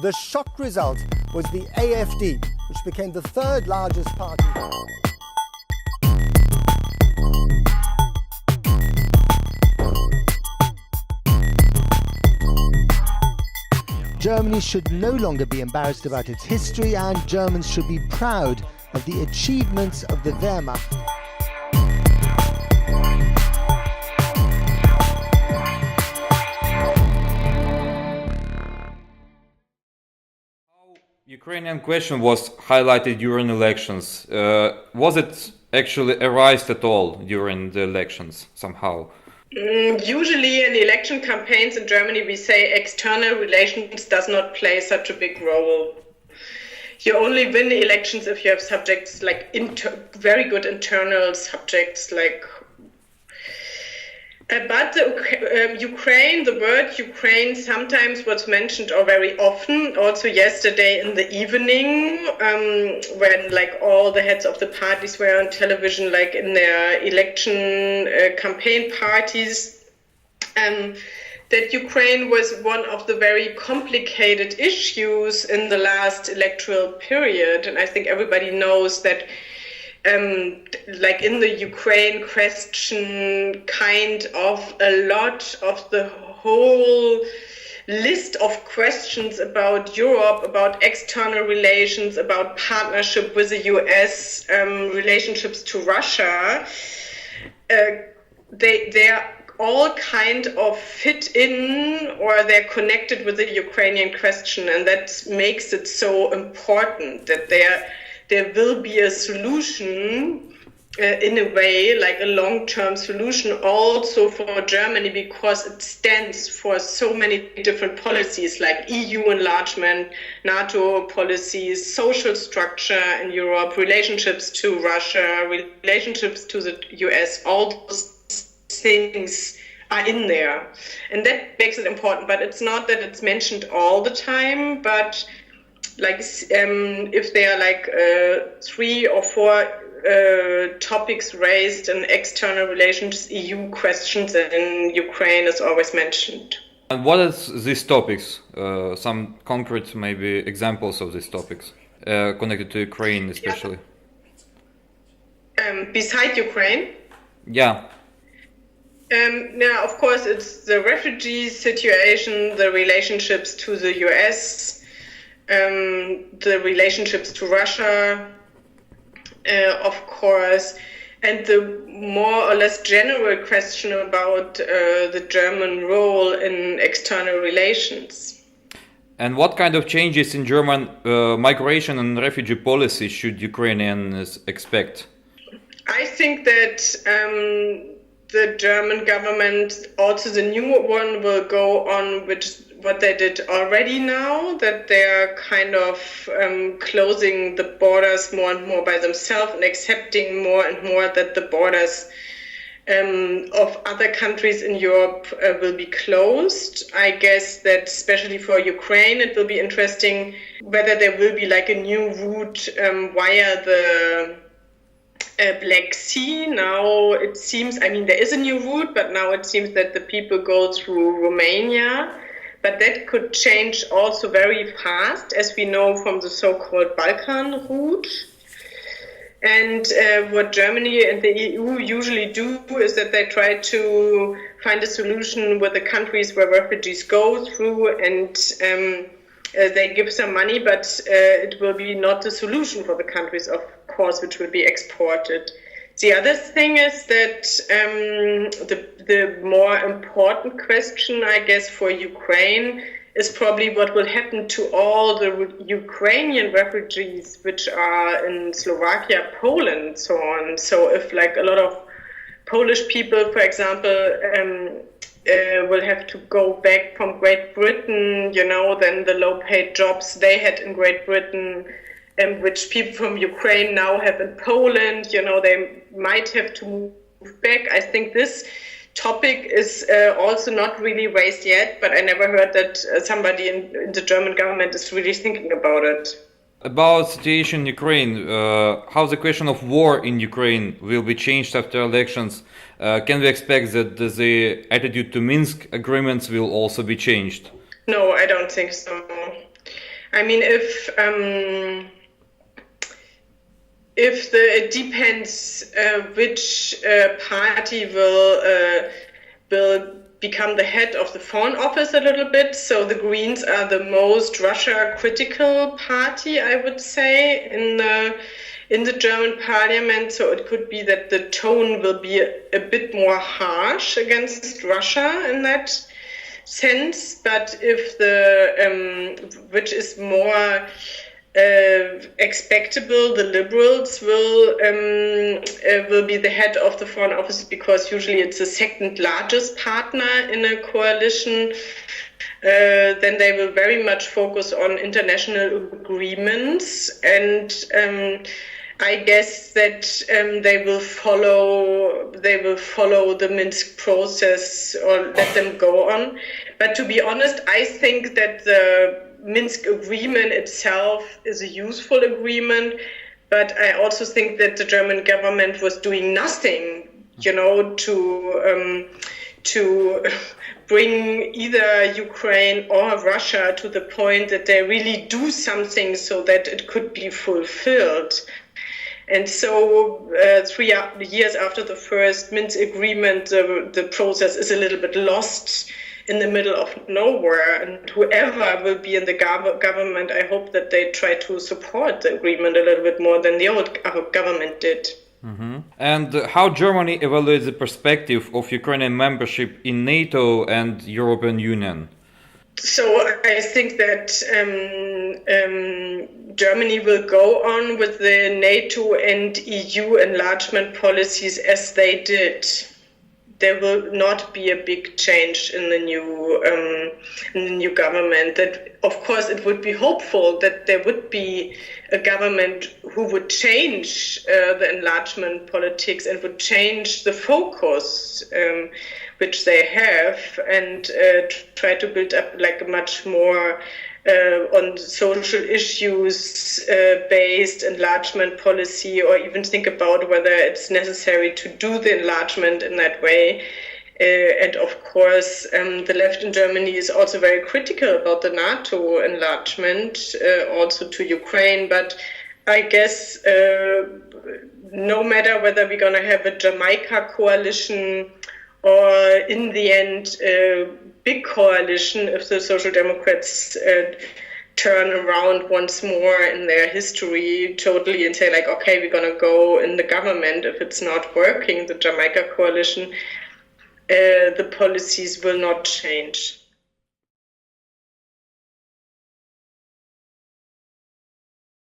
The shock result was the AfD, which became the third largest party. Germany should no longer be embarrassed about its history, and Germans should be proud of the achievements of the Wehrmacht. Ukrainian question was highlighted during elections. Was it actually arised at all during the elections somehow? Usually in election campaigns in Germany we say external relations does not play such a big role. You only win elections if you have subjects like very good internal subjects like but Ukraine, the word Ukraine sometimes was mentioned or very often, also yesterday in the evening, when like all the heads of the parties were on television, like in their election campaign parties, that Ukraine was one of the very complicated issues in the last electoral period. And I think everybody knows that like in the Ukraine question, kind of a lot of the whole list of questions about Europe, about external relations, about partnership with the US, relationships to Russia, they're all kind of fit in, or they're connected with the Ukrainian question, and that makes it so important that there will be a solution in a way, like a long-term solution also for Germany, because it stands for so many different policies like EU enlargement, NATO policies, social structure in Europe, relationships to Russia, relationships to the US, all those things are in there. And that makes it important, but it's not that it's mentioned all the time, but like if there are like 3 or 4 topics raised in external relations, EU questions, in Ukraine is always mentioned. And what is these topics? Some concrete maybe examples of these topics connected to Ukraine especially? Beside Ukraine? Yeah. Yeah, of course it's the refugee situation, the relationships to the US, the relationships to Russia, of course, and the more or less general question about the German role in external relations. And what kind of changes in German migration and refugee policy should Ukrainians expect? I think that the German government, also the new one, will go on with what they did already now, that they're kind of closing the borders more and more by themselves and accepting more and more that the borders of other countries in Europe will be closed. I guess that especially for Ukraine, it will be interesting whether there will be like a new route via the Black Sea. Now it seems, I mean, there is a new route, but now it seems that the people go through Romania. But that could change also very fast, as we know from the so-called Balkan route. And what Germany and the EU usually do is that they try to find a solution with the countries where refugees go through, and they give some money, but it will be not the solution for the countries, of course, which will be exported. The other thing is that the more important question, I guess, for Ukraine is probably what will happen to all the Ukrainian refugees which are in Slovakia, Poland, and so on. So if like a lot of Polish people, for example, will have to go back from Great Britain, you know, then the low-paid jobs they had in Great Britain, which people from Ukraine now have in Poland, you know, they might have to move back. I think this topic is also not really raised yet, but I never heard that somebody in the German government is really thinking about it. About situation in Ukraine, how the question of war in Ukraine will be changed after elections? Can we expect that the attitude to Minsk agreements will also be changed? No, I don't think so. I mean, it depends which party will become the head of the Foreign Office a little bit. So the Greens are the most Russia-critical party, I would say, in the German parliament. So it could be that the tone will be a bit more harsh against Russia in that sense. But if which is more expectable, the Liberals will be the head of the Foreign Office, because usually it's the second largest partner in a coalition. Then they will very much focus on international agreements, and I guess that they will follow the Minsk process, or let them go on. But to be honest, I think that the Minsk agreement itself is a useful agreement, but I also think that the German government was doing nothing, to bring either Ukraine or Russia to the point that they really do something so that it could be fulfilled. And so 3 years after the first Minsk agreement, the process is a little bit lost in the middle of nowhere. And whoever will be in the government, I hope that they try to support the agreement a little bit more than the old government did. Mm-hmm. And how Germany evaluates the perspective of Ukrainian membership in NATO and European Union? So I think that Germany will go on with the NATO and EU enlargement policies as they did. There will not be a big change in the new government. That, of course, it would be hopeful that there would be a government who would change the enlargement politics and would change the focus which they have, and try to build up like a much more on social issues based enlargement policy, or even think about whether it's necessary to do the enlargement in that way. And of course, the left in Germany is also very critical about the NATO enlargement, also to Ukraine. But I guess no matter whether we're going to have a Jamaica coalition or in the end a big coalition, if the Social Democrats turn around once more in their history totally and say like, okay, we're going to go in the government, if it's not working, the Jamaica coalition, the policies will not change.